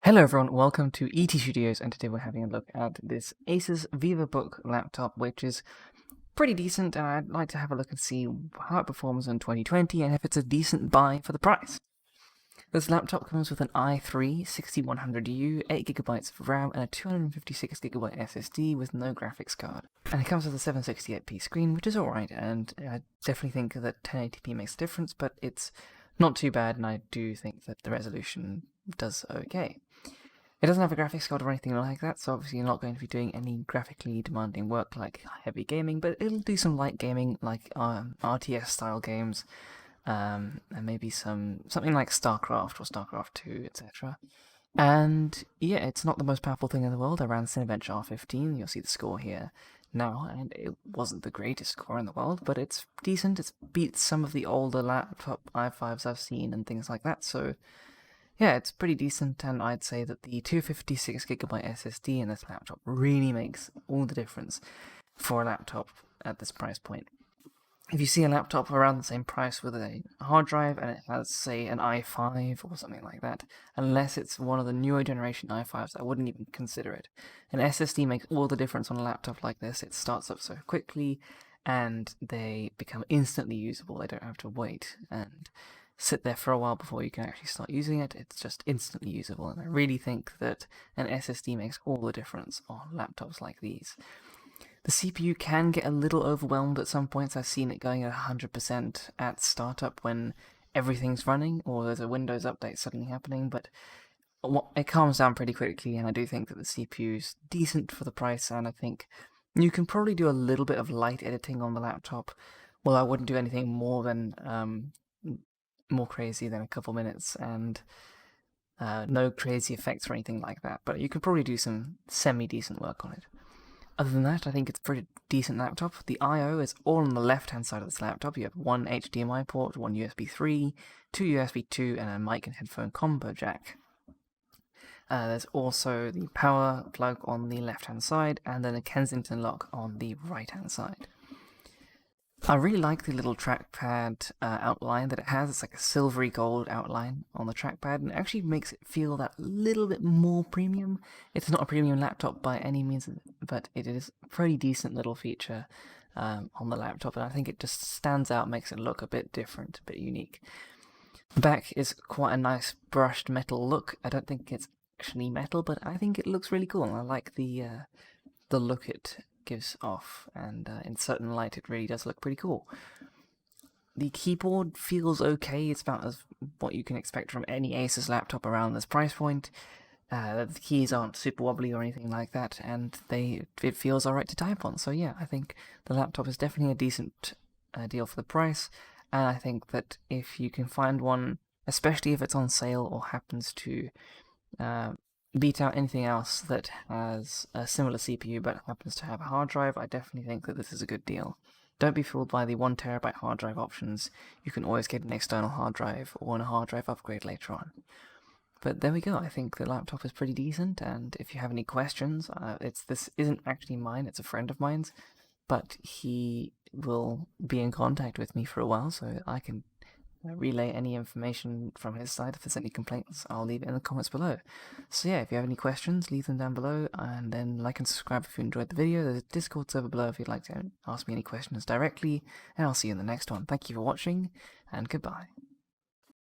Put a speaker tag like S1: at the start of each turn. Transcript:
S1: Hello everyone, welcome to ET Studios, and today we're having a look at this Asus Vivobook laptop, which is pretty decent, and I'd like to have a look and see how it performs in 2020 and if it's a decent buy for the price. This laptop comes with an i3-6100U, 8GB of RAM, and a 256GB SSD with no graphics card. And it comes with a 768p screen, which is alright, and I definitely think that 1080p makes a difference, but it's not too bad, and I do think that the resolution does okay. It doesn't have a graphics card or anything like that, so obviously you're not going to be doing any graphically demanding work like heavy gaming, but it'll do some light gaming like RTS style games, and maybe something like StarCraft or StarCraft 2, etc. And yeah, it's not the most powerful thing in the world. I ran Cinebench R15, you'll see the score here now, and it wasn't the greatest score in the world, but it's decent. It's beat some of the older laptop i5s I've seen and things like that, so yeah, it's pretty decent, and I'd say that the 256GB SSD in this laptop really makes all the difference for a laptop at this price point. If you see a laptop around the same price with a hard drive and it has, say, an i5 or something like that, unless it's one of the newer generation i5s, I wouldn't even consider it. An SSD makes all the difference on a laptop like this. It starts up so quickly, and they become instantly usable. They don't have to wait and sit there for a while before you can actually start using it. It's just instantly usable, and I really think that an SSD makes all the difference on laptops like these. The CPU can get a little overwhelmed at some points. I've seen it going at 100% at startup when everything's running, or there's a Windows update suddenly happening, but it calms down pretty quickly, and I do think that the CPU's decent for the price, and I think you can probably do a little bit of light editing on the laptop. Well, I wouldn't do anything more crazy than a couple minutes, and no crazy effects or anything like that, but you could probably do some semi-decent work on it. Other than that, I think it's a pretty decent laptop. The I/O is all on the left-hand side of this laptop. You have one HDMI port, one USB 3, two USB 2, and a mic and headphone combo jack. There's also the power plug on the left-hand side, and then a Kensington lock on the right-hand side. I really like the little trackpad outline that it has. It's like a silvery gold outline on the trackpad, and it actually makes it feel that little bit more premium. It's not a premium laptop by any means, but it is a pretty decent little feature on the laptop, and I think it just stands out, makes it look a bit different, a bit unique. The back is quite a nice brushed metal look. I don't think it's actually metal, but I think it looks really cool, and I like the look it gives off, and in certain light it really does look pretty cool. The keyboard feels okay. It's about as what you can expect from any Asus laptop around this price point. The keys aren't super wobbly or anything like that, and it feels alright to type on. So yeah, I think the laptop is definitely a decent deal for the price, and I think that if you can find one, especially if it's on sale or happens to beat out anything else that has a similar CPU but happens to have a hard drive, I definitely think that this is a good deal. Don't be fooled by the 1TB hard drive options. You can always get an external hard drive or a hard drive upgrade later on. But there we go. I think the laptop is pretty decent, and if you have any questions, this isn't actually mine, it's a friend of mine's, but he will be in contact with me for a while, so I can relay any information from his side. If there's any complaints, I'll leave it in the comments below. So yeah, if you have any questions, leave them down below, and then like and subscribe if you enjoyed the video. There's a Discord server below if you'd like to ask me any questions directly, and I'll see you in the next one. Thank you for watching, and goodbye.